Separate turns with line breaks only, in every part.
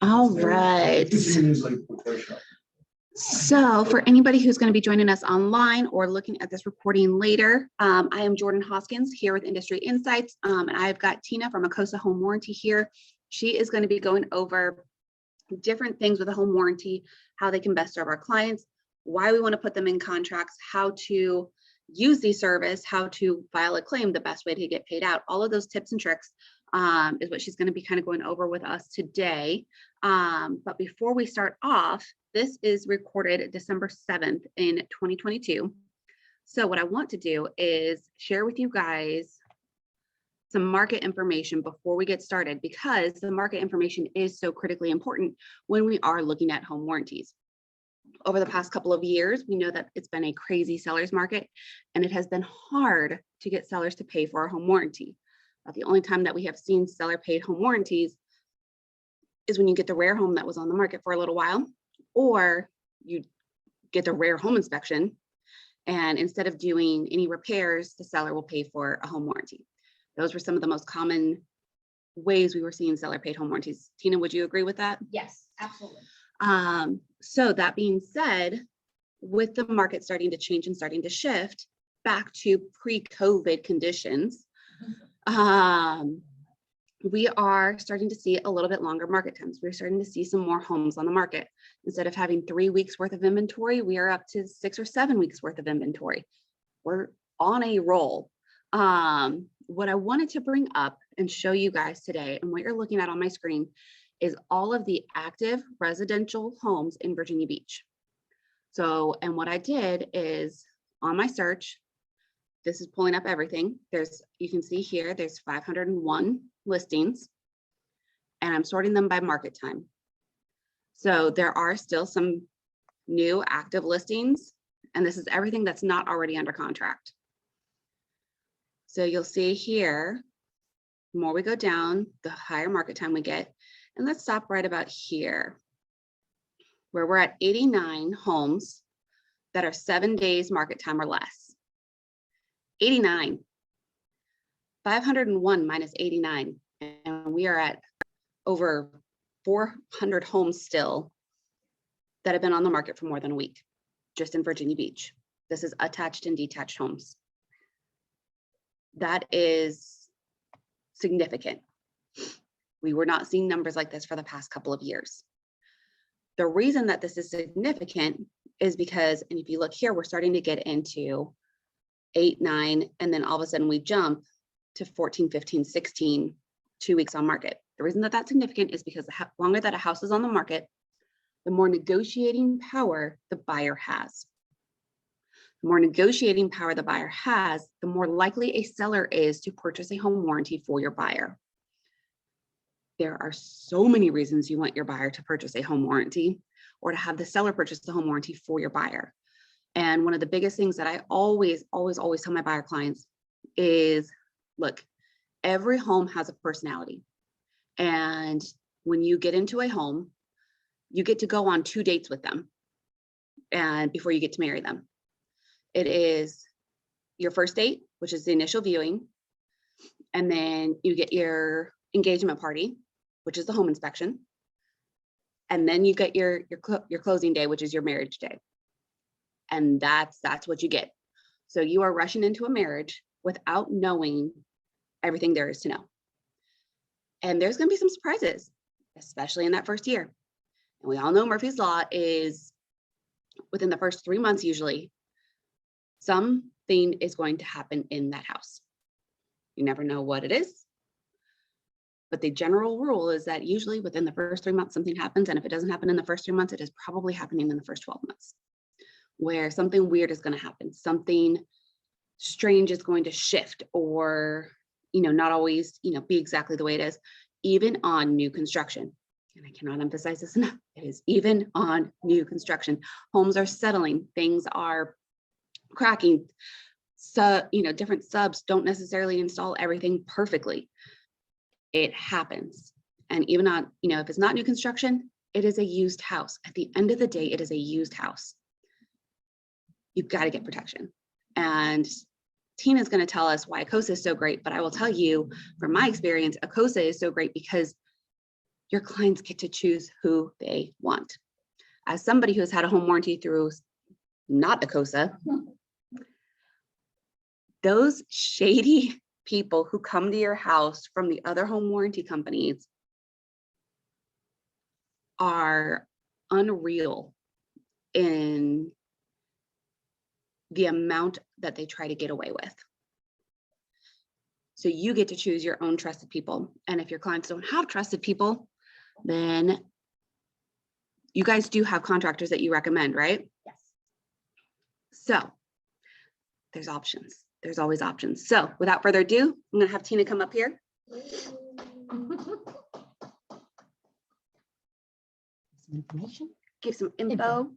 All right. So for anybody who's going to be joining us online or looking at this recording later, I am Jordan Hoskins here with Industry Insights, and I've got Tina from Achosa Home Warranty here. She is going to be going over different things with a home warranty, how they can best serve our clients, why we want to put them in contracts, how to use the service, how to file a claim, the best way to get paid out. All of those tips and tricks is what she's going to be kind of going over with us today. But before we start off, this is recorded December 7th in 2022. So what I want to do is share with you guys some market information before we get started, because the market information is so critically important when we are looking at home warranties. Over the past couple of years, we know that it's been a crazy seller's market, and it has been hard to get sellers to pay for a home warranty. But the only time that we have seen seller paid home warranties is when you get the rare home that was on the market for a little while, or you get the rare home inspection, and instead of doing any repairs, the seller will pay for a home warranty. Those were some of the most common ways we were seeing seller paid home warranties. Tina, would you agree with that?
Yes, absolutely.
So that being said, with the market starting to change and starting to shift back to pre-COVID conditions, we are starting to see a little bit longer market times. We're starting to see some more homes on the market. Instead of having 3 weeks worth of inventory, we are up to 6 or 7 weeks worth of inventory. We're on a roll. What I wanted to bring up and show you guys today, and what you're looking at on my screen, is all of the active residential homes in Virginia Beach. So, and what I did is on my search, this is pulling up everything. You can see here, there's 501 listings, and I'm sorting them by market time. So there are still some new active listings, and this is everything that's not already under contract. So you'll see here, the more we go down, the higher market time we get. And let's stop right about here, where we're at 89 homes that are 7 days market time or less. 89, 501 minus 89, and we are at over 400 homes still that have been on the market for more than a week, just in Virginia Beach. This is attached and detached homes. That is significant. We were not seeing numbers like this for the past couple of years. The reason that this is significant is because, and if you look here, we're starting to get into 8, 9, and then all of a sudden we jump to 14, 15, 16, 2 weeks on market. The reason that that's significant is because the longer that a house is on the market, the more negotiating power the buyer has. The more negotiating power the buyer has, the more likely a seller is to purchase a home warranty for your buyer. There are so many reasons you want your buyer to purchase a home warranty, or to have the seller purchase the home warranty for your buyer. And one of the biggest things that I always tell my buyer clients is, look, every home has a personality. And when you get into a home, you get to go on 2 dates with them, and before you get to marry them. It is your first date, which is the initial viewing, and then you get your engagement party, which is the home inspection, and then you get your closing day, which is your marriage day. And that's what you get. So you are rushing into a marriage without knowing everything there is to know. And there's going to be some surprises, especially in that first year. And we all know Murphy's Law is within the first 3 months, usually, something is going to happen in that house. You never know what it is. But the general rule is that usually within the first 3 months, something happens. And if it doesn't happen in the first 3 months, it is probably happening in the first 12 months, where something weird is going to happen. Something strange is going to shift, or, not always, be exactly the way it is, even on new construction. And I cannot emphasize this enough. It is even on new construction. Homes are settling, things are cracking. So, different subs don't necessarily install everything perfectly. It happens. And even on, if it's not new construction, it is a used house. At the end of the day, it is a used house. You've got to get protection. And Tina's going to tell us why Achosa is so great, but I will tell you from my experience, Achosa is so great because your clients get to choose who they want. As somebody who has had a home warranty through not Achosa, those shady people who come to your house from the other home warranty companies are unreal in the amount that they try to get away with. So you get to choose your own trusted people. And if your clients don't have trusted people, then you guys do have contractors that you recommend, right?
Yes.
So there's options. There's always options. So without further ado, I'm gonna have Tina come up here.
Some information.
Give some info.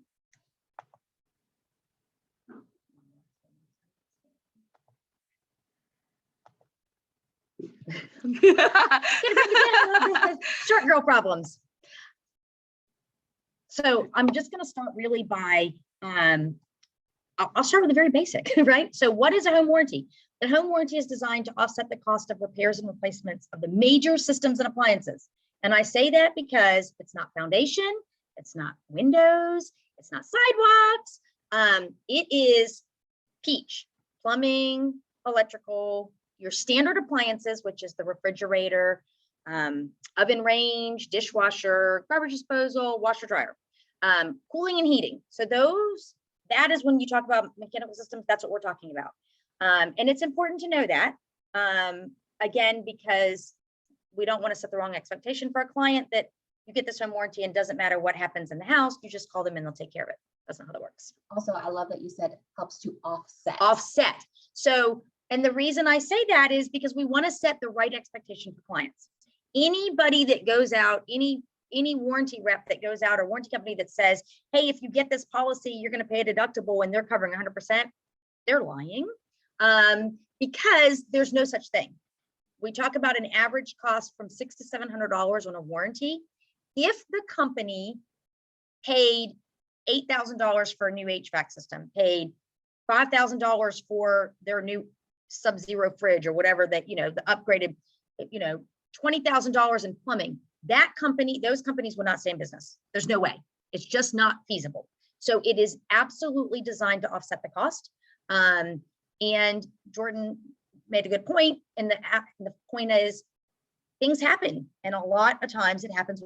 Short girl problems. So I'm just going to start really by, I'll start with the very basic, right? So what is a home warranty? The home warranty is designed to offset the cost of repairs and replacements of the major systems and appliances. And I say that because it's not foundation, it's not windows, it's not sidewalks. It is peach, plumbing, electrical, your standard appliances, which is the refrigerator, oven range, dishwasher, garbage disposal, washer dryer, cooling and heating. So that is when you talk about mechanical systems, that's what we're talking about. And it's important to know that, again, because we don't want to set the wrong expectation for a client that you get this home warranty and doesn't matter what happens in the house, you just call them and they'll take care of it. That's not how that works.
Also, I love that you said helps to offset.
Offset. So, and the reason I say that is because we want to set the right expectation for clients. Anybody that goes out, any warranty rep that goes out or warranty company that says, hey, if you get this policy, you're going to pay a deductible and they're covering 100%, they're lying, because there's no such thing. We talk about an average cost from $600 to $700 on a warranty. If the company paid $8,000 for a new HVAC system, paid $5,000 for their new Sub-Zero fridge or whatever that, the upgraded, $20,000 in plumbing, those companies will not stay in business. There's no way. It's just not feasible. So it is absolutely designed to offset the cost. And Jordan made a good point. And the point is things happen. And a lot of times it happens.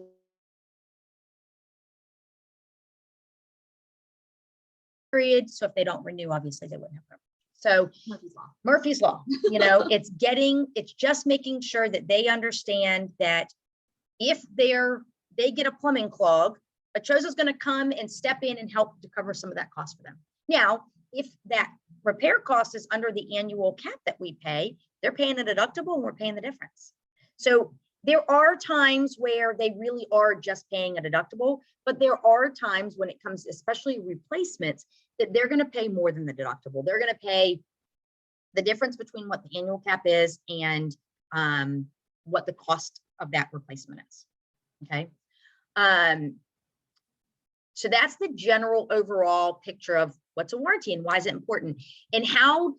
Period. So if they don't renew, obviously they wouldn't have coverage. So Murphy's Law, it's just making sure that they understand that if they get a plumbing clog, Achosa is going to come and step in and help to cover some of that cost for them. Now, if that repair cost is under the annual cap that we pay, they're paying a deductible and we're paying the difference. So there are times where they really are just paying a deductible, but there are times when it comes, especially replacements, that they're going to pay more than the deductible. They're going to pay the difference between what the annual cap is and what the cost of that replacement is. Okay. So that's the general overall picture of what's a warranty and why is it important and how,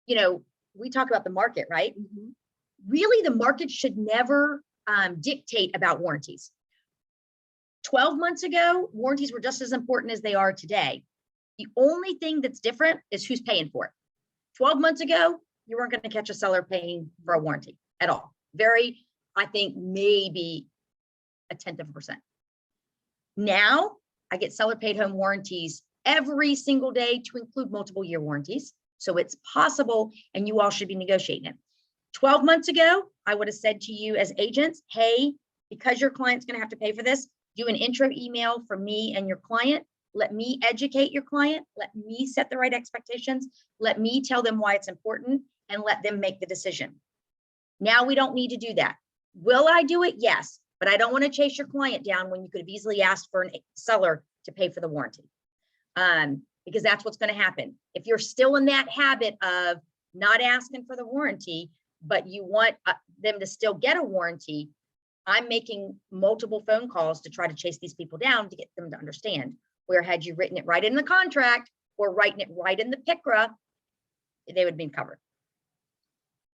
we talk about the market, right? Mm-hmm. Really, the market should never dictate about warranties. 12 months ago, warranties were just as important as they are today. The only thing that's different is who's paying for it. 12 months ago, you weren't going to catch a seller paying for a warranty at all. I think maybe 0.1%. Now, I get seller paid home warranties every single day to include multiple year warranties. So it's possible, and you all should be negotiating it. 12 months ago, I would have said to you as agents, hey, because your client's going to have to pay for this, do an intro email for me and your client. Let me educate your client. Let me set the right expectations. Let me tell them why it's important and let them make the decision. Now we don't need to do that. Will I do it? Yes, but I don't want to chase your client down when you could have easily asked for a seller to pay for the warranty, because that's what's going to happen. If you're still in that habit of not asking for the warranty, but you want them to still get a warranty, I'm making multiple phone calls to try to chase these people down to get them to understand. Where had you written it right in the contract or writing it right in the PICRA, they would be covered.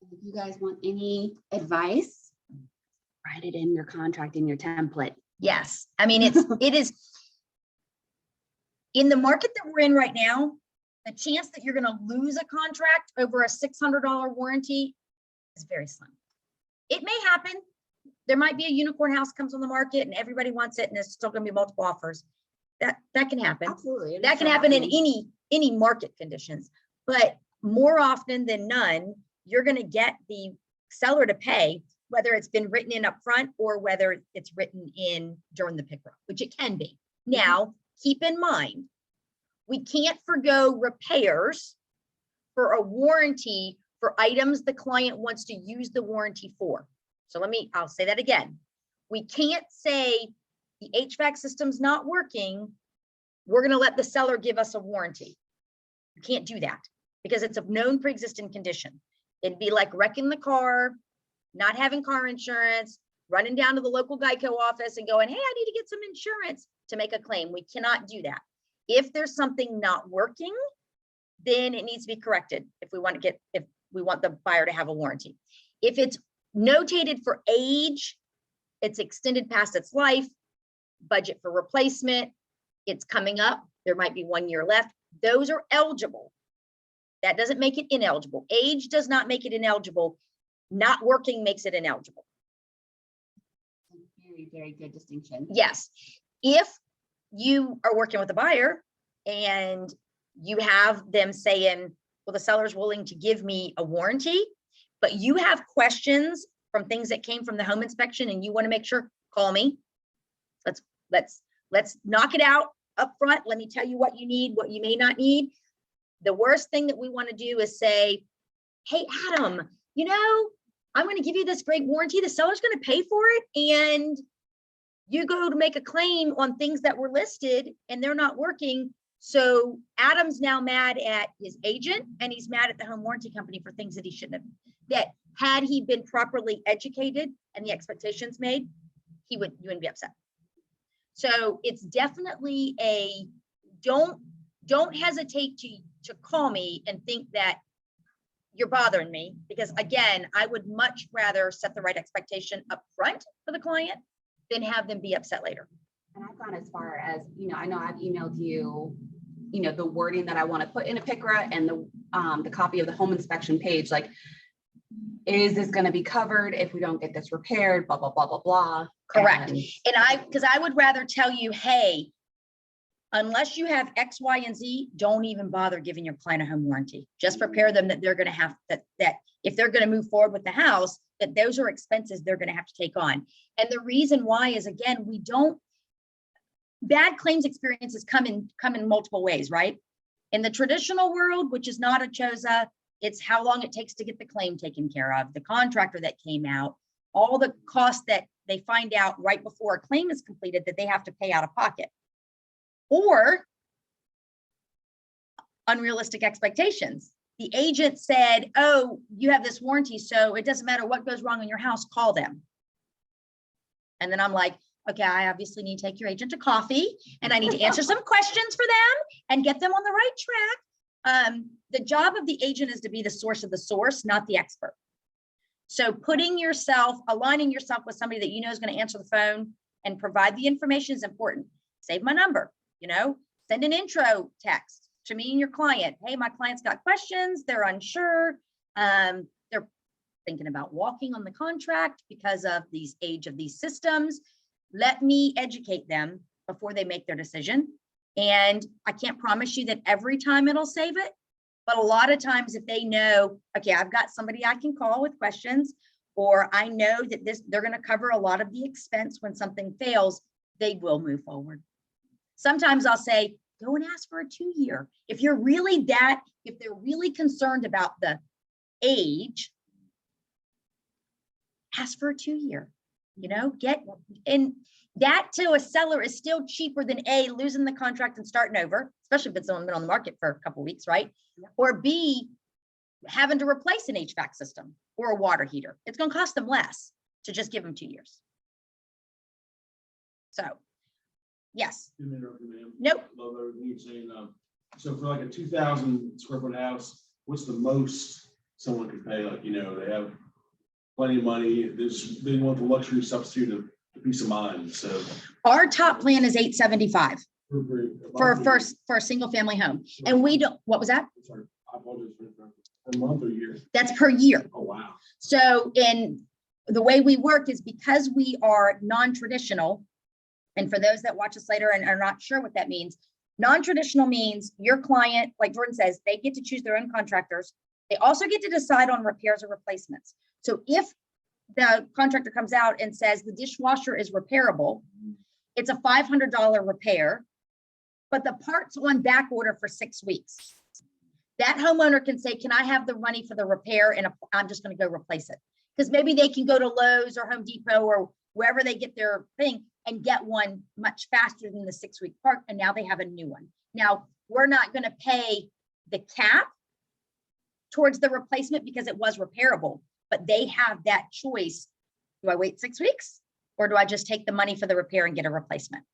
If you guys want any advice, Write it in your contract, in your template.
Yes, I mean, it is, in the market that we're in right now, the chance that you're gonna lose a contract over a $600 warranty is very slim. It may happen. There might be a unicorn house comes on the market and everybody wants it and there's still gonna be multiple offers. That can happen.
Absolutely.
That can happen in any market conditions, but more often than none, you're gonna get the seller to pay, whether it's been written in up front or whether it's written in during the pick, which it can be. Now, keep in mind, we can't forgo repairs for a warranty for items the client wants to use the warranty for. So I'll say that again. We can't say the HVAC system's not working, we're gonna let the seller give us a warranty. You can't do that because it's a known pre-existing condition. It'd be like wrecking the car, not having car insurance, running down to the local Geico office and going, hey, I need to get some insurance to make a claim. We cannot do that. If there's something not working, then it needs to be corrected if we want the buyer to have a warranty. If it's notated for age, it's extended past its life, budget for replacement, it's coming up, there might be 1 year left, those are eligible. That doesn't make it ineligible. Age does not make it ineligible. Not working makes it ineligible.
Very, very good distinction.
Yes. If you are working with a buyer and you have them saying, well, the seller's willing to give me a warranty, but you have questions from things that came from the home inspection and you want to make sure, call me. Let's knock it out up front. Let me tell you what you need, what you may not need. The worst thing that we want to do is say, hey, Adam, I'm going to give you this great warranty. The seller's going to pay for it. And you go to make a claim on things that were listed and they're not working. So Adam's now mad at his agent and he's mad at the home warranty company for things that he shouldn't have. That had he been properly educated and the expectations made, you wouldn't be upset. So it's definitely don't hesitate to call me and think that you're bothering me, because again, I would much rather set the right expectation up front for the client than have them be upset later.
And I've gone as far as, I know I've emailed you, the wording that I want to put in a PICRA and the copy of the home inspection page, like, is this going to be covered if we don't get this repaired, blah, blah, blah, blah, blah.
Correct. Because I would rather tell you, hey, unless you have X, Y, and Z, don't even bother giving your client a home warranty. Just prepare them that they're going to have that if they're going to move forward with the house, that those are expenses they're going to have to take on. And the reason why is, again, bad claims experiences come in multiple ways, right? In the traditional world, which is not Achosa, it's how long it takes to get the claim taken care of, the contractor that came out, all the costs that they find out right before a claim is completed that they have to pay out of pocket. Or unrealistic expectations. The agent said, oh, you have this warranty, so it doesn't matter what goes wrong in your house, call them. And then I'm like, okay, I obviously need to take your agent to coffee and I need to answer some questions for them and get them on the right track. The job of the agent is to be the source of the source, not the expert. So aligning yourself with somebody that you know is going to answer the phone and provide the information is important. Save my number, send an intro text to me and your client. Hey, my client's got questions. They're unsure. They're thinking about walking on the contract because of the age of these systems. Let me educate them before they make their decision. And I can't promise you that every time it'll save it, but a lot of times if they know, okay, I've got somebody I can call with questions, or I know that they're going to cover a lot of the expense when something fails, they will move forward. Sometimes I'll say, go and ask for a 2-year. If they're really concerned about the age, ask for a 2-year, and that to a seller is still cheaper than A, losing the contract and starting over, especially if it's been on the market for a couple of weeks, right? Yeah. Or B, having to replace an HVAC system or a water heater. It's going to cost them less to just give them 2 years. So, yes. Nope.
Love everything you're saying. So for like a 2,000 square foot house, what's the most someone could pay? Like, they have plenty of money. They want the luxury substitute of peace of mind. So
Our top plan is 875 for a single family home. And we don't, what was that?
I'm sorry, I apologize for interrupting. Per month or year?
That's per year.
Oh, wow.
So in the way we work is because we are non-traditional, and for those that watch us later and are not sure what that means, non-traditional means your client, like Jordan says, they get to choose their own contractors. They also get to decide on repairs or replacements. So if the contractor comes out and says the dishwasher is repairable, it's a $500 repair, but the part's on back order for 6 weeks. That homeowner can say, can I have the money for the repair? And I'm just going to go replace it. Because maybe they can go to Lowe's or Home Depot or wherever they get their thing and get one much faster than the 6-week part. And now they have a new one. Now, we're not going to pay the cap towards the replacement because it was repairable, but they have that choice. Do I wait 6 weeks or do I just take the money for the repair and get a replacement?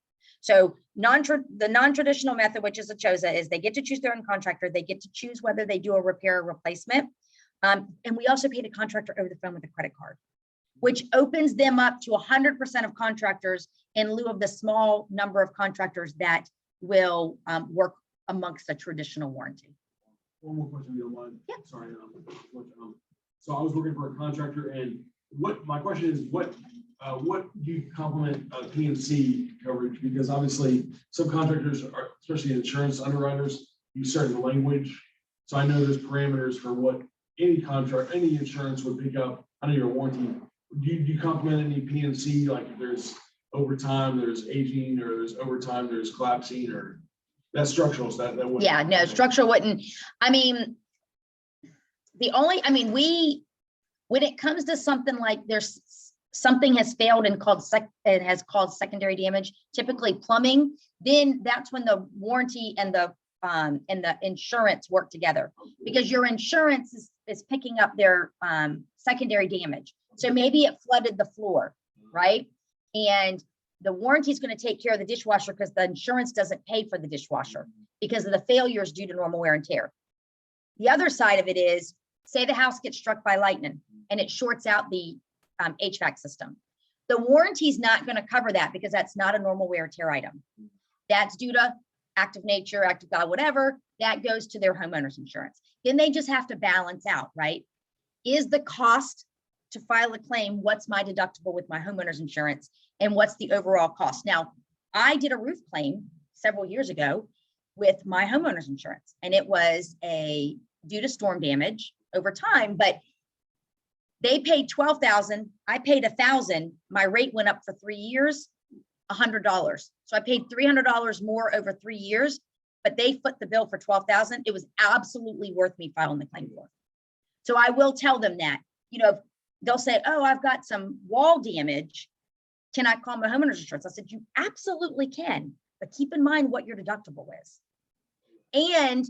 So the non-traditional method, which is Achosa, is they get to choose their own contractor. They get to choose whether they do a repair or replacement. And we also pay the contractor over the phone with a credit card, which opens them up to 100% of contractors in lieu of the small number of contractors that will work amongst a traditional warranty.
One more question, if you don't mind.
Yeah.
Sorry. So I was working for a contractor, and my question is, what do you complement PNC coverage? Because obviously some contractors are, especially insurance underwriters, use certain language. So I know there's parameters for what any insurance would pick up under your warranty. Do you complement any PNC, like if there's overtime, there's aging, or there's overtime, there's collapsing, or that's structural? So that wouldn't.
Yeah, no, structural wouldn't. I mean, when it comes to something like there's something has failed and it has caused secondary damage, typically plumbing, then that's when the warranty and the insurance work together, because your insurance is picking up their secondary damage. So maybe it flooded the floor, right? And the warranty is going to take care of the dishwasher because the insurance doesn't pay for the dishwasher because of the failures due to normal wear and tear. The other side of it is, say the house gets struck by lightning and it shorts out the HVAC system. The warranty is not going to cover that because that's not a normal wear and tear item. That's due to act of nature, act of God, whatever, that goes to their homeowner's insurance. Then they just have to balance out, right? Is the cost to file a claim, what's my deductible with my homeowner's insurance, and what's the overall cost? Now, I did a roof claim several years ago with my homeowner's insurance, and it was due to storm damage over time, but they paid $12,000, I paid $1,000. My rate went up for 3 years, $100. So I paid $300 more over 3 years, but they foot the bill for $12,000. It was absolutely worth me filing the claim for. So I will tell them that, they'll say, oh, I've got some wall damage. Can I call my homeowner's insurance? I said, you absolutely can, but keep in mind what your deductible is. And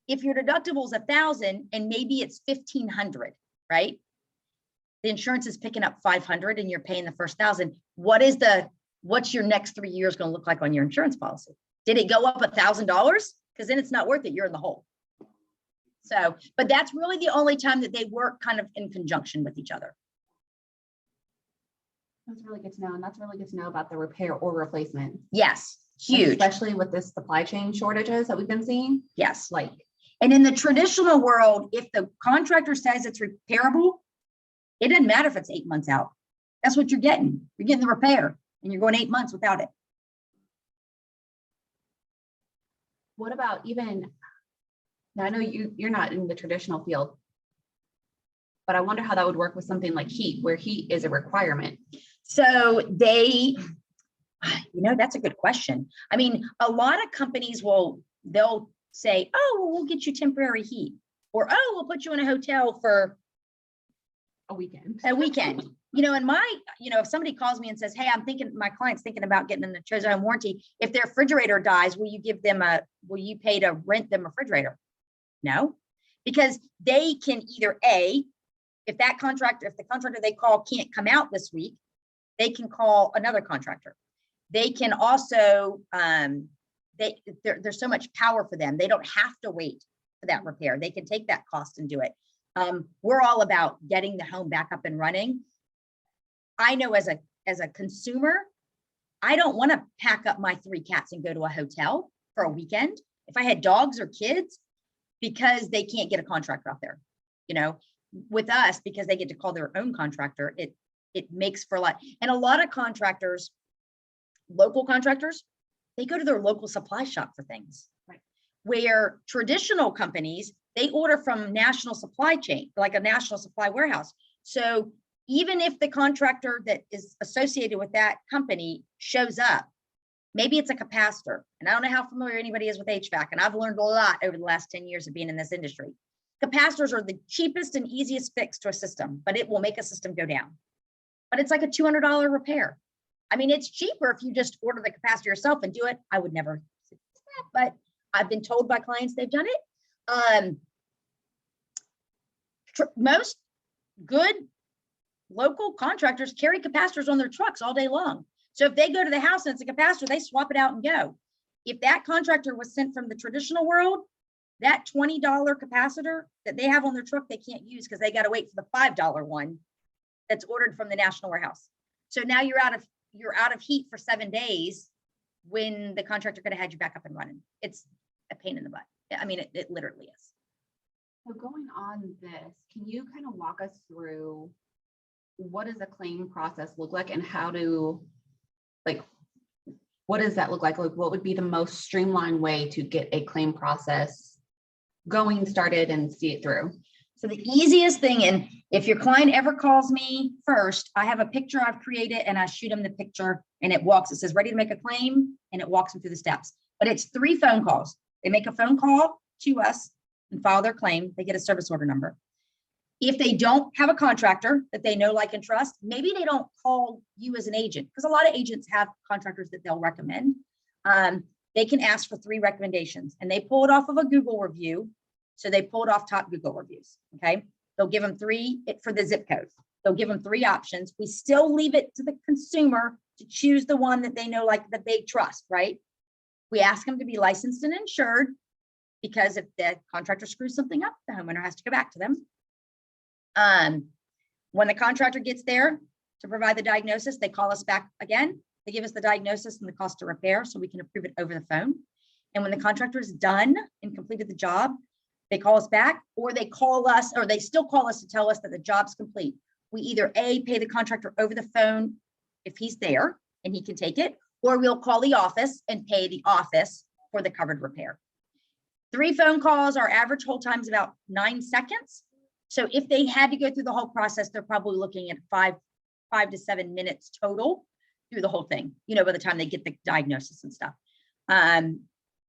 if your deductible is $1,000 and maybe it's $1,500, right? The insurance is picking up $500 and you're paying the first $1,000. What's your next 3 years going to look like on your insurance policy? Did it go up $1,000? Because then it's not worth it. You're in the hole. So, but that's really the only time that they work kind of in conjunction with each other.
That's really good to know. And that's really good to know about the repair or replacement.
Yes,
And
huge.
especially with this supply chain shortages that we've been seeing.
Yes.
Like,
And in the traditional world, if the contractor says it's repairable, it doesn't matter if it's 8 months out. That's what you're getting. You're getting the repair and you're going 8 months without it.
what about even, now I know you're not in the traditional field, but I wonder how that would work with something like heat, where heat is a requirement.
So that's a good question. I mean, a lot of companies they'll say, oh, well, we'll get you temporary heat, or, oh, we'll put you in a hotel for
A weekend.
a weekend. If somebody calls me and says, hey, my client's thinking about getting an Achosa home warranty. If their refrigerator dies, will you pay to rent them a refrigerator? No, because they can either if the contractor they call can't come out this week, they can call another contractor. They can also, there's so much power for them. They don't have to wait for that repair. They can take that cost and do it. We're all about getting the home back up and running. I know as a consumer, I don't want to pack up my 3 cats and go to a hotel for a weekend. If I had dogs or kids, because they can't get a contractor out there, you know, with us, because they get to call their own contractor, it makes for a lot. And a lot of contractors, local contractors, they go to their local supply shop for things.
Right.
Where traditional companies, they order from national supply chain, like a national supply warehouse. So even if the contractor that is associated with that company shows up, maybe it's a capacitor. And I don't know how familiar anybody is with HVAC. And I've learned a lot over the last 10 years of being in this industry. Capacitors are the cheapest and easiest fix to a system, but it will make a system go down. But it's like a $200 repair. I mean, it's cheaper if you just order the capacitor yourself and do it. I would never suggest that, but I've been told by clients they've done it. Most good local contractors carry capacitors on their trucks all day long. So if they go to the house and it's a capacitor, they swap it out and go. If that contractor was sent from the traditional world, that $20 capacitor that they have on their truck, they can't use because they got to wait for the $5 one that's ordered from the national warehouse. So now you're out of heat for 7 days when the contractor could have had you back up and running. It's a pain in the butt. I mean, it literally is.
So going on this, can you kind of walk us through what does a claim process look like and how to, like, what does that look like? Like, what would be the most streamlined way to get a claim process going, started, and see it through?
So the easiest thing, and if your client ever calls me first, I have a picture I've created and I shoot them the picture and it says ready to make a claim, and it walks them through the steps. But it's 3 phone calls. They make a phone call to us and file their claim. They get a service order number. If they don't have a contractor that they know, like, and trust, maybe they don't call you as an agent, because a lot of agents have contractors that they'll recommend. They can ask for 3 recommendations and they pull it off of a Google review. So they pulled off top Google reviews. Okay. They'll give them 3 for the zip code. They'll give them 3 options. We still leave it to the consumer to choose the one that they know, like, that they trust, right? We ask them to be licensed and insured, because if the contractor screws something up, the homeowner has to go back to them. When the contractor gets there to provide the diagnosis, they call us back again. They give us the diagnosis and the cost to repair so we can approve it over the phone. And when the contractor is done and completed the job, they call us back, or they call us, or they still call us to tell us that the job's complete. We either A, pay the contractor over the phone if he's there and he can take it, or we'll call the office and pay the office for the covered repair. 3 phone calls, our average hold time is about 9 seconds. So if they had to go through the whole process, they're probably looking at 5 to 7 minutes total through the whole thing, you know, by the time they get the diagnosis and stuff.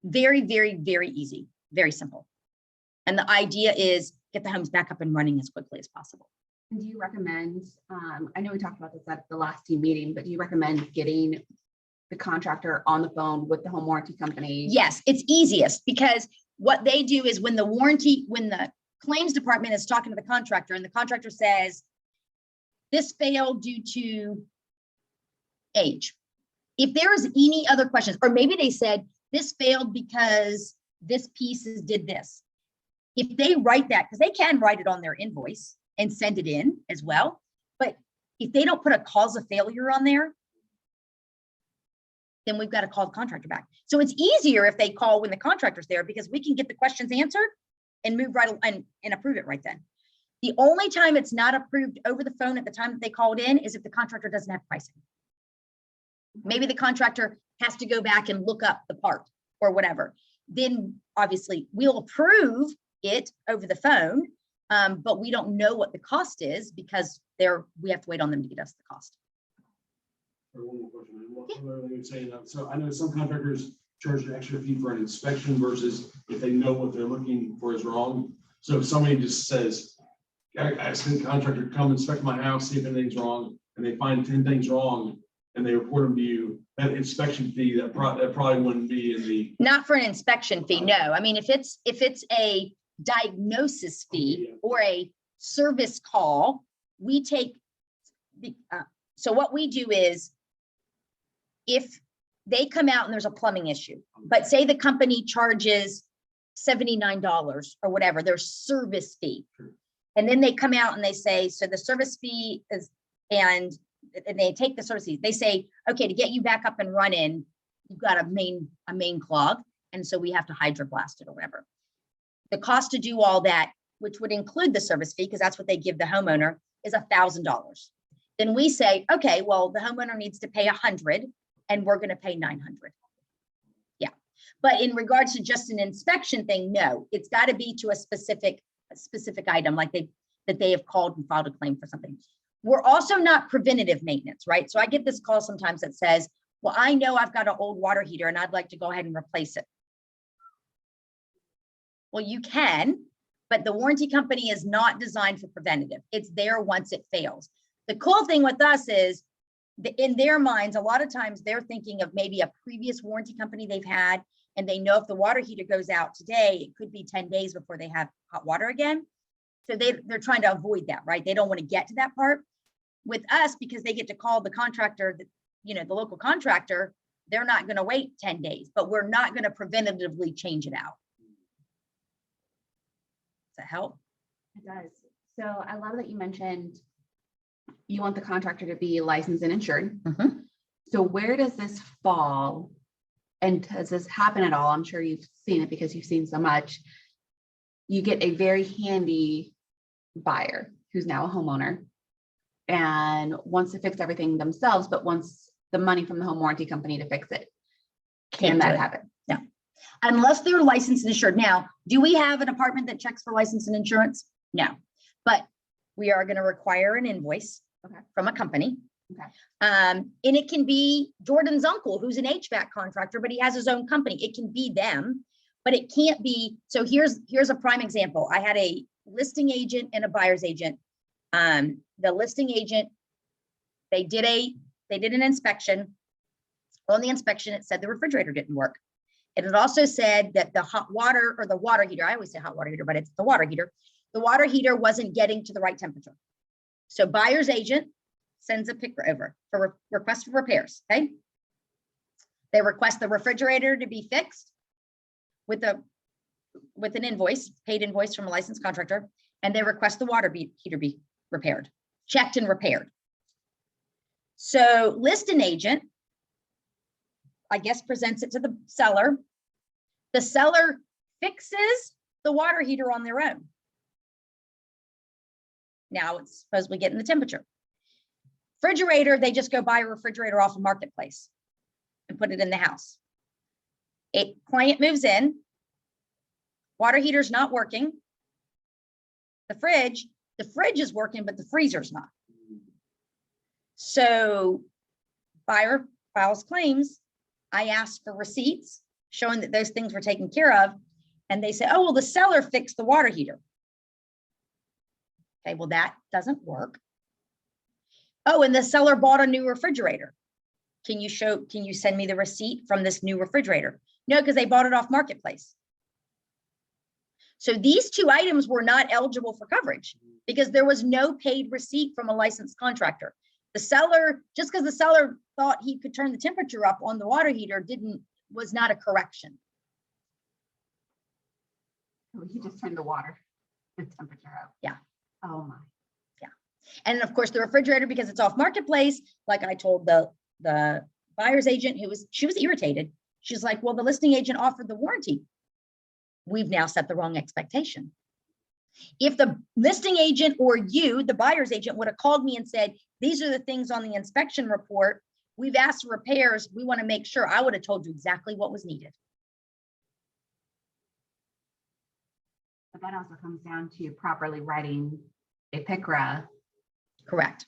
Very, very, very easy, very simple. And the idea is get the homes back up and running as quickly as possible.
And do you recommend, I know we talked about this at the last team meeting, but do you recommend getting the contractor on the phone with the home warranty company?
Yes, it's easiest, because what they do is when the claims department is talking to the contractor and the contractor says, this failed due to age. If there is any other questions, or maybe they said this failed because this piece did this. If they write that, because they can write it on their invoice and send it in as well. But if they don't put a cause of failure on there, then we've got to call the contractor back. So it's easier if they call when the contractor's there, because we can get the questions answered and move right and approve it right then. The only time it's not approved over the phone at the time that they called in is if the contractor doesn't have pricing. Maybe the contractor has to go back and look up the part or whatever. Then obviously we'll approve it over the phone, but we don't know what the cost is, because we have to wait on them to get us the cost.
One more question. One other thing saying that. So I know some contractors charge an extra fee for an inspection versus if they know what they're looking for is wrong. So if somebody just says, I ask the contractor to come inspect my house, see if anything's wrong, and they find 10 things wrong and they report them to you, that inspection fee, that probably wouldn't be in the.
Not for an inspection fee, no. I mean, if it's a diagnosis fee or a service call, we take so what we do is, if they come out and there's a plumbing issue, but say the company charges $79 or whatever, their service fee. And then they come out and they say, so the service fee is, and they take the service fee. They say, okay, to get you back up and running, you've got a main clog. And so we have to hydroblast it or whatever. The cost to do all that, which would include the service fee, because that's what they give the homeowner, is $1,000. Then we say, okay, well, the homeowner needs to pay 100 and we're going to pay 900. Yeah. But in regards to just an inspection thing, no, it's got to be to a specific item, like that they have called and filed a claim for something. We're also not preventative maintenance, right? So I get this call sometimes that says, well, I know I've got an old water heater and I'd like to go ahead and replace it. Well, you can, but the warranty company is not designed for preventative. It's there once it fails. The cool thing with us is in their minds, a lot of times they're thinking of maybe a previous warranty company they've had, and they know if the water heater goes out today, it could be 10 days before they have hot water again. So they're trying to avoid that, right? They don't want to get to that part. With us, because they get to call the contractor, the local contractor, they're not going to wait 10 days, but we're not going to preventatively change it out. Does that help?
It does. So I love that you mentioned you want the contractor to be licensed and insured.
Mhm.
So where does this fall? And does this happen at all? I'm sure you've seen it because you've seen so much. You get a very handy buyer who's now a homeowner and wants to fix everything themselves, but wants the money from the home warranty company to fix it. Can
Can't do
that
it.
happen?
No, unless they're licensed and insured. Now, do we have a department that checks for license and insurance? No, but we are going to require an invoice from a company.
Okay.
And it can be Jordan's uncle, who's an HVAC contractor, but he has his own company. It can be them, but it can't be. So here's a prime example. I had a listing agent and a buyer's agent. The listing agent, they did an inspection. On the inspection, it said the refrigerator didn't work. And it also said that the hot water or the water heater, I always say hot water heater, but it's the water heater wasn't getting to the right temperature. So buyer's agent sends a picture over for request for repairs, okay? They request the refrigerator to be fixed with an invoice, paid invoice from a licensed contractor, and they request the water heater be repaired, checked and repaired. So listing agent, I guess, presents it to the seller. The seller fixes the water heater on their own. Now it's supposedly getting the temperature. Refrigerator, they just go buy a refrigerator off a marketplace and put it in the house. A client moves in, water heater's not working. The fridge is working, but the freezer's not. So buyer files claims. I asked for receipts showing that those things were taken care of. And they say, oh, well, the seller fixed the water heater. Okay, well, that doesn't work. Oh, and the seller bought a new refrigerator. Can you send me the receipt from this new refrigerator? No, because they bought it off marketplace. So these two items were not eligible for coverage because there was no paid receipt from a licensed contractor. The seller, just because the seller thought he could turn the temperature up on the water heater was not a correction.
Oh, he just turned the temperature up.
Yeah.
Oh my.
Yeah. And of course the refrigerator, because it's off marketplace, like I told the buyer's agent, she was irritated. She's like, well, the listing agent offered the warranty. We've now set the wrong expectation. If the listing agent or you, the buyer's agent, would have called me and said, these are the things on the inspection report, we've asked for repairs, we want to make sure, I would have told you exactly what was needed.
But that also comes down to properly writing a PICRA.
Correct.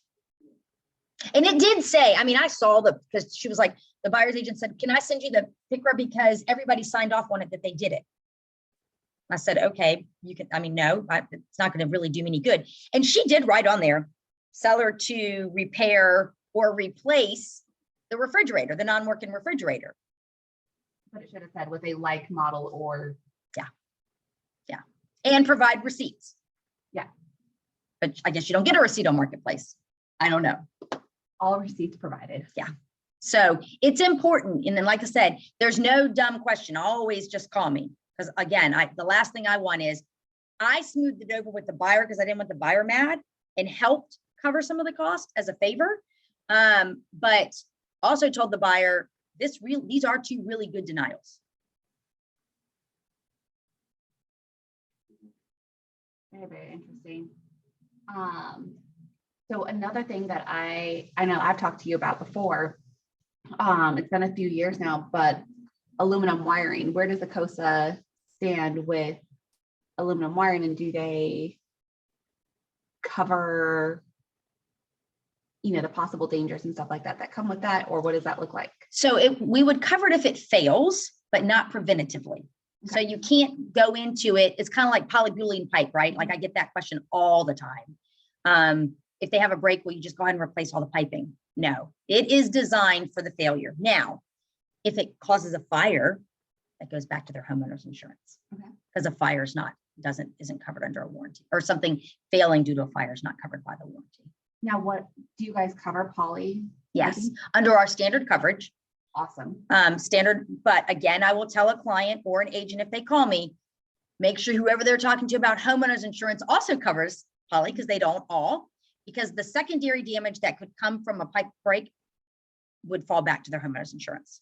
And it did say, I mean, I saw because she was like, the buyer's agent said, can I send you the PICRA because everybody signed off on it that they did it. I said, okay, you can, I mean, no, it's not going to really do me any good. And she did write on there, seller to repair or replace the refrigerator, the non-working refrigerator.
But it should have said with a like model or.
Yeah. And provide receipts.
Yeah.
But I guess you don't get a receipt on marketplace. I don't know.
All receipts provided.
Yeah. So it's important. And then, like I said, there's no dumb question. Always just call me. Because again, the last thing I want is I smoothed it over with the buyer because I didn't want the buyer mad and helped cover some of the cost as a favor. But also told the buyer, these are two really good denials.
Very, very interesting. So another thing that I know I've talked to you about before, it's been a few years now, but aluminum wiring, where does Achosa stand with aluminum wiring, and do they cover, the possible dangers and stuff like that that come with that, or what does that look like?
So we would cover it if it fails, but not preventatively. So you can't go into it. It's kind of like polybutylene pipe, right? Like I get that question all the time. If they have a break, will you just go ahead and replace all the piping? No, it is designed for the failure. Now, if it causes a fire, that goes back to their homeowner's insurance. Because a fire isn't covered under a warranty, or something failing due to a fire is not covered by the warranty.
Now, what do you guys cover? Poly?
Yes,
piping?
under our standard coverage.
Awesome.
Standard, but again, I will tell a client or an agent if they call me, make sure whoever they're talking to about homeowners insurance also covers poly, because they don't all, because the secondary damage that could come from a pipe break would fall back to their homeowners insurance.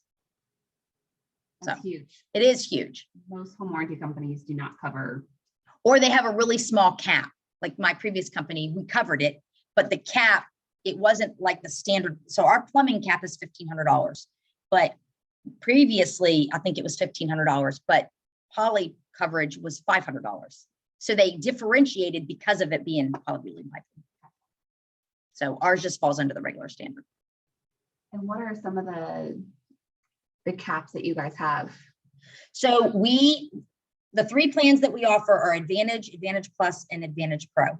That's
So
huge.
it is huge.
Most home warranty companies do not cover.
Or they have a really small cap. Like my previous company, we covered it, but the cap, it wasn't like the standard. So our plumbing cap is $1,500, but previously I think it was $1,500, but poly coverage was $500. So they differentiated because of it being polybutylene piping. So ours just falls under the regular standard.
And what are some of the caps that you guys have?
So the three plans that we offer are Advantage, Advantage Plus, and Advantage Pro.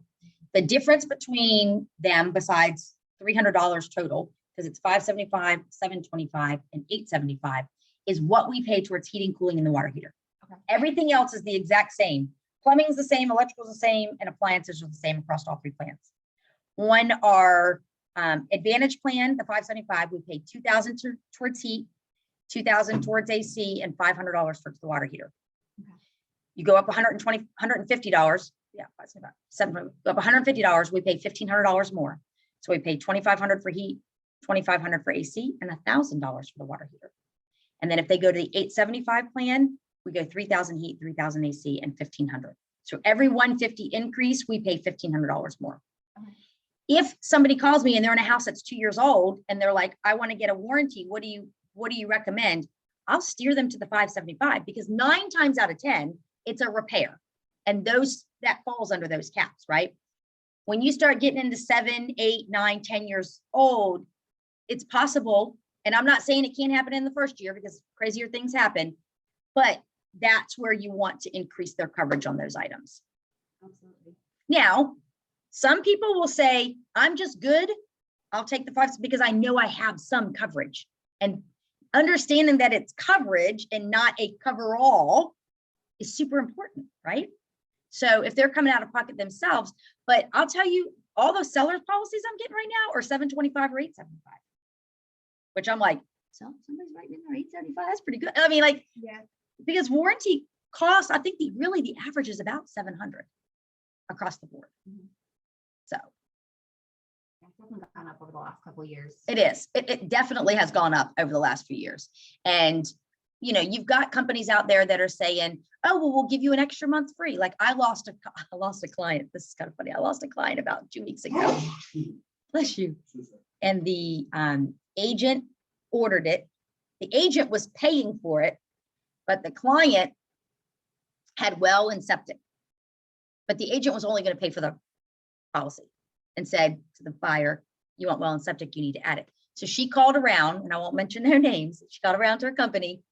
The difference between them, besides $300 total, because it's $575, $725, and $875, is what we pay towards heating, cooling, and the water heater.
Okay.
Everything else is the exact same. Plumbing is the same, electrical is the same, and appliances are the same across all three plans. On our Advantage plan, the $575, we pay $2,000 towards heat, $2,000 towards AC, and $500 towards the water heater.
Okay.
You go up $150. Yeah, up $150, we pay $1,500 more. So we pay $2,500 for heat, $2,500 for AC, and $1,000 for the water heater. And then if they go to the 875 plan, we go 3,000 heat, 3,000 AC, and 1,500. So every 150 increase, we pay $1,500 more.
Okay.
If somebody calls me and they're in a house that's 2 years old and they're like, I want to get a warranty, what do you recommend? I'll steer them to the 575, because 9 times out of 10, it's a repair. And that falls under those caps, right? When you start getting into 7, 8, 9, 10 years old, it's possible. And I'm not saying it can't happen in the first year, because crazier things happen, but that's where you want to increase their coverage on those items.
Absolutely.
Now, some people will say, I'm just good. I'll take the 5 because I know I have some coverage. And understanding that it's coverage and not a cover-all is super important, right? So if they're coming out of pocket themselves, but I'll tell you, all those sellers policies I'm getting right now are 725 or 875, which I'm like, so somebody's writing in there 875. That's pretty good. I mean, like,
Yeah.
because warranty costs, I think the average is about 700 across the board.
Mhm.
So
It's definitely gone up over the last couple of years.
it is. It definitely has gone up over the last few years. And, you've got companies out there that are saying, oh, well, we'll give you an extra month free. Like I lost a client. This is kind of funny. I lost a client about 2 weeks ago. Bless you. And the agent ordered it. The agent was paying for it, but the client had well and septic. But the agent was only going to pay for the policy and said to the buyer, you want well and septic, you need to add it. So she called around, and I won't mention their names. She called around to her company,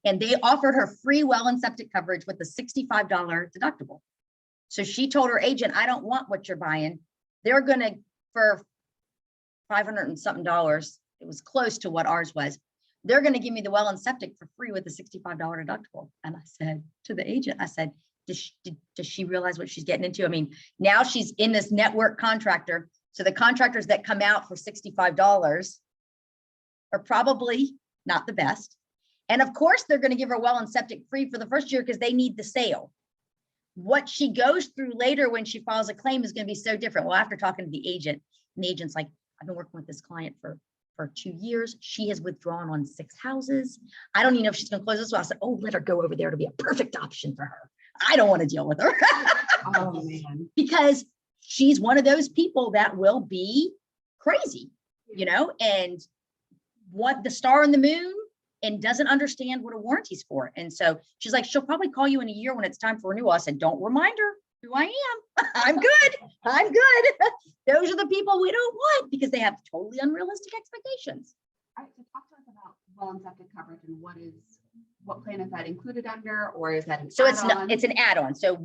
and they offered her free well and septic coverage with a $65 deductible. So she told her agent, I don't want what you're buying. They're going to, for $500 and something, it was close to what ours was. They're going to give me the well and septic for free with a $65 deductible. And I said to the agent, I said, does she realize what she's getting into? I mean, now she's in this network contractor. So the contractors that come out for $65 are probably not the best. And of course, they're going to give her well and septic free for the first year because they need the sale. What she goes through later when she files a claim is going to be so different. Well, after talking to the agent, and the agent's like, I've been working with this client for 2 years. She has withdrawn on 6 houses. I don't even know if she's going to close this one. I said, oh, let her go over there to be a perfect option for her. I don't want to deal with her.
Oh, man.
Because she's one of those people that will be crazy, you know, and want the star in the moon and doesn't understand what a warranty's for. And so she's like, she'll probably call you in a year when it's time for renewal. I said, don't remind her who I am. I'm good. I'm good. Those are the people we don't want because they have totally unrealistic expectations.
All right, so talk to us about well and septic coverage and what plan is that included under, or is that an
So it's not,
add-on?
it's an add-on. So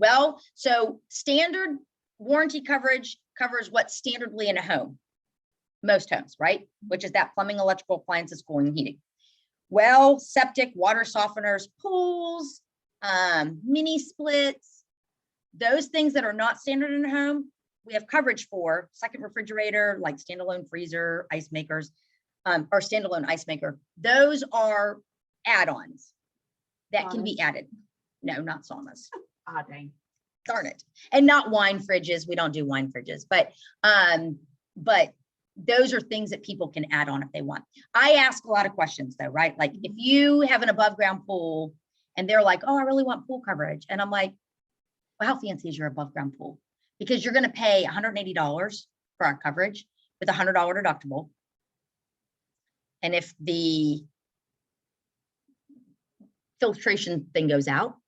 standard warranty coverage covers what's standardly in a home. Most homes, right? Which is that plumbing, electrical, appliances, cooling, and heating. Well, septic, water softeners, pools, mini splits, those things that are not standard in a home, we have coverage for. Second refrigerator, like standalone freezer, ice makers, or standalone ice maker. Those are add-ons that can be added. No, not saunas.
Ah, dang.
Darn it. And not wine fridges. We don't do wine fridges, but those are things that people can add on if they want. I ask a lot of questions though, right? Like if you have an above ground pool and they're like, oh, I really want pool coverage. And I'm like, well, how fancy is your above ground pool? Because you're going to pay $180 for our coverage with a $100 deductible. And if the filtration thing goes out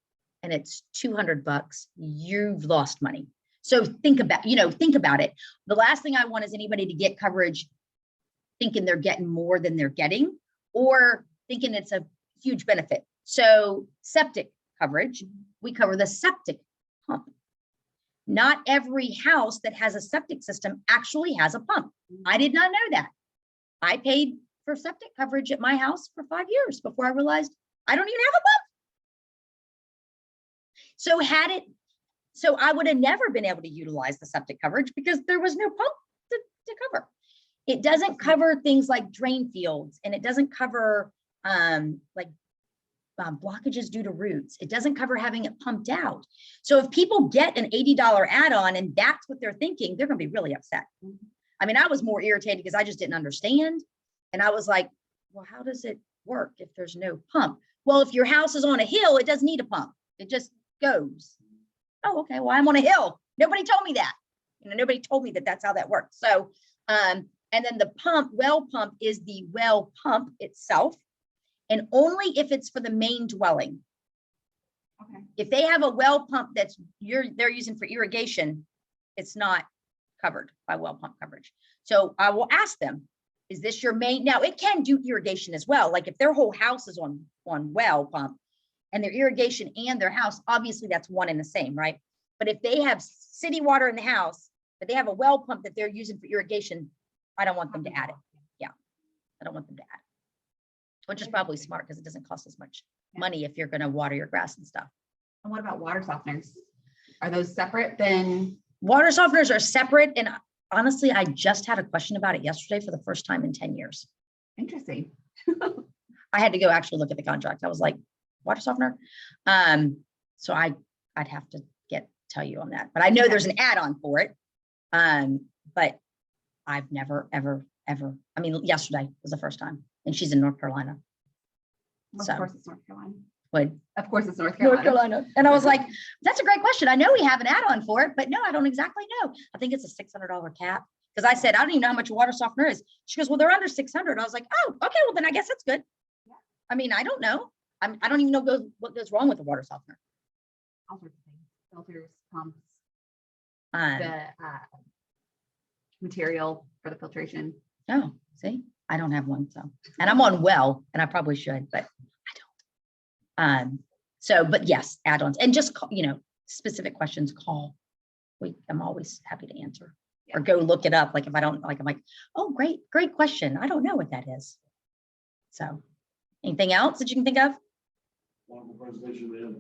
and it's $200, you've lost money. So think about it. The last thing I want is anybody to get coverage thinking they're getting more than they're getting or thinking it's a huge benefit. So septic coverage, we cover the septic pump. Not every house that has a septic system actually has a pump. I did not know that. I paid for septic coverage at my house for 5 years before I realized I don't even have a pump. So I would have never been able to utilize the septic coverage because there was no pump to cover. It doesn't cover things like drain fields, and it doesn't cover blockages due to roots. It doesn't cover having it pumped out. So if people get an $80 add-on and that's what they're thinking, they're going to be really upset. I mean, I was more irritated because I just didn't understand. And I was like, well, how does it work if there's no pump? Well, if your house is on a hill, it doesn't need a pump. It just goes. Oh, okay. Well, I'm on a hill. Nobody told me that. Nobody told me that that's how that works. So, and then the well pump is the well pump itself. And only if it's for the main dwelling.
Okay.
If they have a well pump they're using for irrigation, it's not covered by well pump coverage. So I will ask them, is this your main? Now it can do irrigation as well. Like if their whole house is on well pump and their irrigation and their house, obviously that's one and the same, right? But if they have city water in the house, but they have a well pump that they're using for irrigation, I don't want them to add it. Yeah, I don't want them to add it. Which is probably smart because it doesn't cost as much money if you're going to water your grass and stuff.
And what about water softeners? Are those separate than?
Water softeners are separate. And honestly, I just had a question about it yesterday for the first time in 10 years.
Interesting.
I had to go actually look at the contract. I was like, water softener. So I'd have to tell you on that, but I know there's an add-on for it. But I've never, ever, I mean, yesterday was the first time, and she's in North Carolina.
Of
So
course it's North Carolina.
what?
Of course it's North
North
Carolina.
Carolina. And I was like, that's a great question. I know we have an add-on for it, but no, I don't exactly know. I think it's a $600 cap. Because I said, I don't even know how much a water softener is. She goes, well, they're under 600. I was like, oh, okay, well then I guess that's good.
Yeah.
I mean, I don't know. I don't even know what goes wrong with a water softener.
All sorts of things. Filters, pumps,
Um,
the material for the filtration.
Oh, see, I don't have one. So, and I'm on well, and I probably should, but I don't. So, but yes, add-ons and just, specific questions, call. I'm always happy to answer or go look it up. Like if I don't like, I'm like, oh, great question. I don't know what that is. So anything else that you can think of?
Wonderful presentation, man.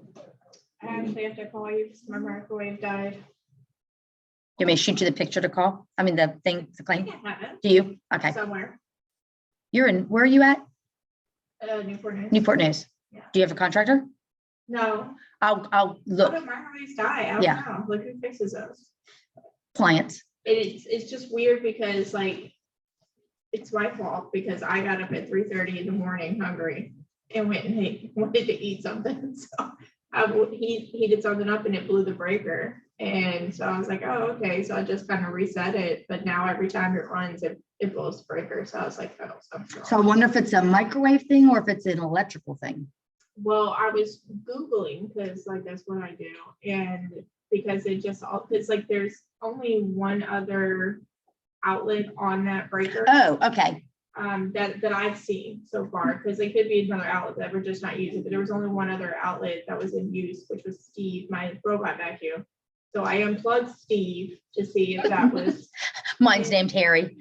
I actually have to call you because my microwave died.
You may shoot you the picture to call. I mean, the claim.
Yeah,
Do you? Okay.
somewhere.
Where are you at?
Newport News.
Newport News.
Yeah.
Do you have a contractor?
No,
I'll
how
look,
do microwaves die? I don't
Yeah.
know. Like who fixes those?
clients.
It's just weird because like it's my fault because I got up at 3:30 in the morning hungry and went and wanted to eat something. So he heated something up and it blew the breaker. And so I was like, oh, okay. So I just kind of reset it. But now every time it runs, it blows the breaker. So I was like, oh, something's wrong.
So I wonder if it's a microwave thing or if it's an electrical thing.
Well, I was Googling because like that's what I do. And because it's like there's only one other outlet on that breaker
Oh, okay.
that I've seen so far, because it could be another outlet that we're just not using, but there was only one other outlet that was in use, which was Steve, my robot vacuum. So I unplugged Steve to see if that was.
Mine's named Harry.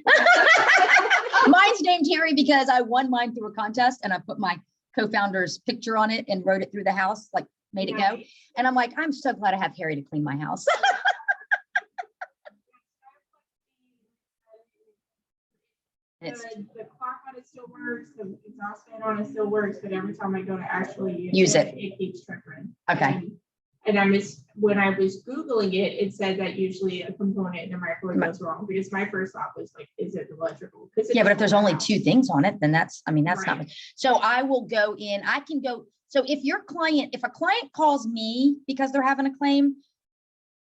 Mine's named Harry because I won mine through a contest and I put my co-founder's picture on it and wrote it through the house, like made it go. And I'm like, I'm so glad I have Harry to clean my house.
The clock on it still works, the exhaust fan on it still works, but every time I go to actually
Use it.
it keeps tripping.
Okay.
And when I was Googling it, it said that usually a component in the microwave was wrong, because my first thought was like, is it electrical?
Yeah, but if there's only two things on it, then that's not.
Right.
So I will go in, I can go. So if a client calls me because they're having a claim,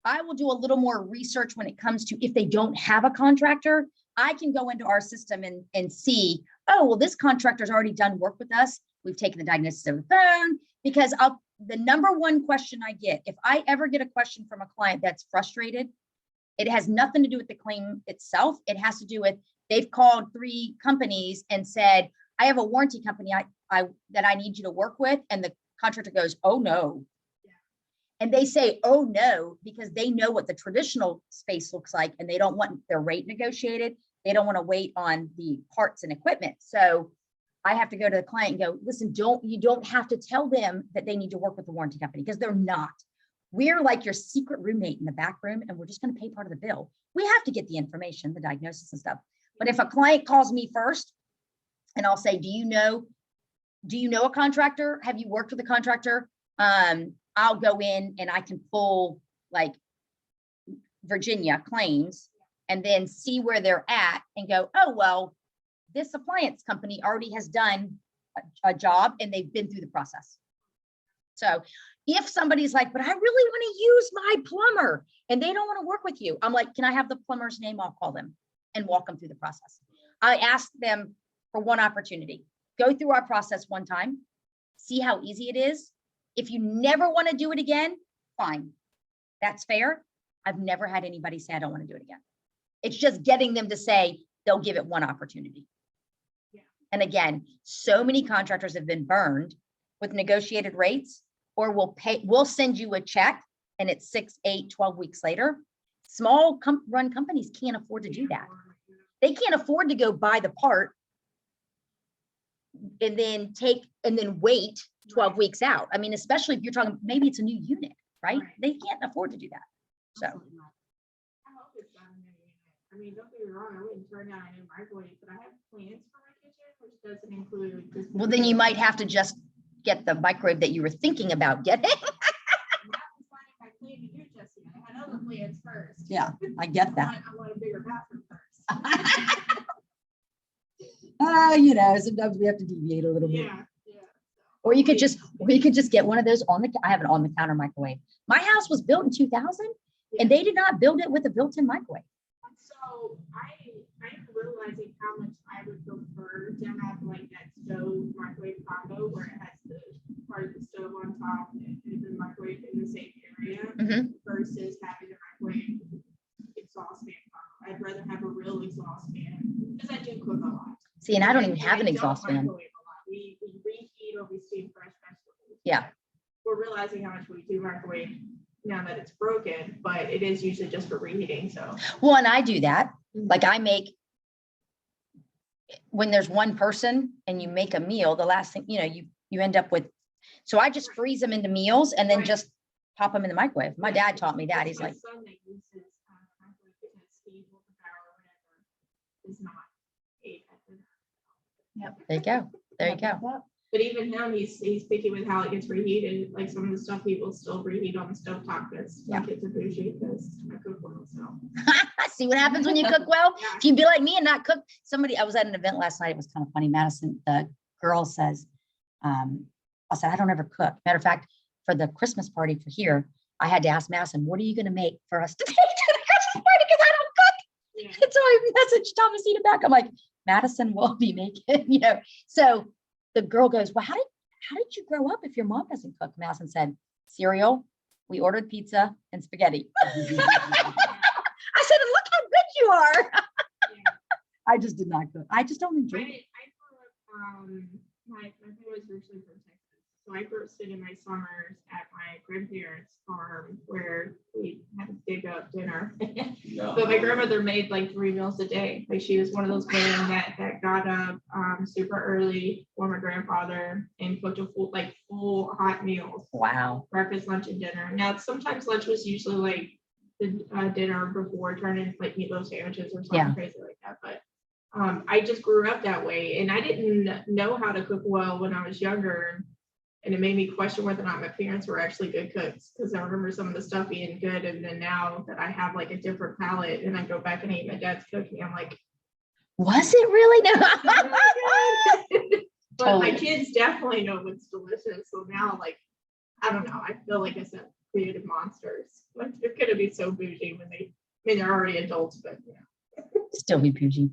I will do a little more research when it comes to if they don't have a contractor. I can go into our system and see, oh, well, this contractor's already done work with us. We've taken the diagnosis over the phone, because the number one question I get, if I ever get a question from a client that's frustrated, it has nothing to do with the claim itself. It has to do with they've called 3 companies and said, I have a warranty company that I need you to work with. And the contractor goes, oh no. And they say, oh no, because they know what the traditional space looks like and they don't want their rate negotiated. They don't want to wait on the parts and equipment. So I have to go to the client and go, listen, you don't have to tell them that they need to work with the warranty company, because they're not. We're like your secret roommate in the back room and we're just going to pay part of the bill. We have to get the information, the diagnosis and stuff. But if a client calls me first and I'll say, do you know a contractor? Have you worked with a contractor? I'll go in and I can pull like Virginia claims and then see where they're at and go, oh, well, this appliance company already has done a job and they've been through the process. So if somebody's like, but I really want to use my plumber and they don't want to work with you, I'm like, can I have the plumber's name? I'll call them and walk them through the process. I ask them for one opportunity, go through our process one time, see how easy it is. If you never want to do it again, fine. That's fair. I've never had anybody say, I don't want to do it again. It's just getting them to say they'll give it one opportunity.
Yeah.
And again, so many contractors have been burned with negotiated rates, or we'll send you a check and it's 6, 8, 12 weeks later. Small run companies can't afford to do that. They can't afford to go buy the part and then wait 12 weeks out. I mean, especially if you're talking, maybe it's a new unit, right? They can't afford to do that. So.
I hope it's not a new unit. I mean, don't get me wrong, I wouldn't turn down a new microwave, but I have plans for my kitchen, which doesn't include this.
Well, then you might have to just get the microwave that you were thinking about getting.
I had other plans first.
Yeah, I get that.
I want a bigger bathroom first.
Sometimes we have to deviate a little bit.
Yeah.
Or you could just get one of those I have an on the counter microwave. My house was built in 2000 and they did not build it with a built-in microwave.
So I am realizing how much I would prefer to have like that stove microwave combo where it has the part of the stove on top and the microwave in the same area versus having a microwave exhaust fan combo. I'd rather have a real exhaust fan because I do cook a lot.
See, and I don't even have an
I
exhaust
don't
fan.
microwave a lot. We reheat or we steam fresh vegetables.
Yeah.
We're realizing how much we do microwave now that it's broken, but it is usually just for reheating. So
Well, and I do that. Like I make, when there's one person and you make a meal, the last thing, you end up with, so I just freeze them into meals and then just pop them in the microwave. My dad taught me that. He's like,
son that uses microwave because Steve will power or whatever is not able.
yep, there you go. There you go.
But even him, he's picky with how it gets reheated. Like some of the stuff he will still reheat on the stovetop. That's
Yeah.
like it's a bougie because I cook for myself.
See what happens when you cook well?
Yeah.
If you be like me and not cook, I was at an event last night. It was kind of funny. Madison, the girl says, I said, I don't ever cook. Matter of fact, for the Christmas party for here, I had to ask Madison, what are you going to make for us to take to the Christmas party? Because I don't cook.
Yeah.
And so I messaged Thomasina back. I'm like, Madison will be making, So the girl goes, well, how did you grow up if your mom doesn't cook? Madison said, cereal. We ordered pizza and spaghetti. I said, and look how good you are. I just did not cook. I just don't enjoy it.
I grew up, my family was originally from Texas. So I grew up spending my summers at my grandparents' farm where we had to dig up dinner. But my grandmother made like 3 meals a day. Like she was one of those women that got up super early for my grandfather and cooked a full hot meals.
Wow.
Breakfast, lunch, and dinner. Now sometimes lunch was usually like the dinner before turning like meatloaf sandwiches or something
Yeah.
crazy like that. But I just grew up that way, and I didn't know how to cook well when I was younger. And it made me question whether or not my parents were actually good cooks, because I remember some of the stuff being good. And then now that I have like a different palate and I go back and eat my dad's cooking, I'm like,
Was it really? No.
but my
Totally.
kids definitely know what's delicious. So now, like, I don't know. I feel like it's a creative monsters. Like they're gonna be so bougie when they're already adults, but yeah.
Still be bougie.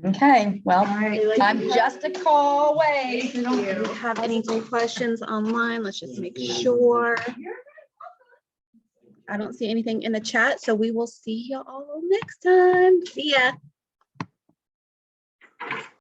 Okay, well, I'm just a call away.
Thank you.
Have any questions online? Let's just make sure. I don't see anything in the chat, so we will see you all next time. See ya.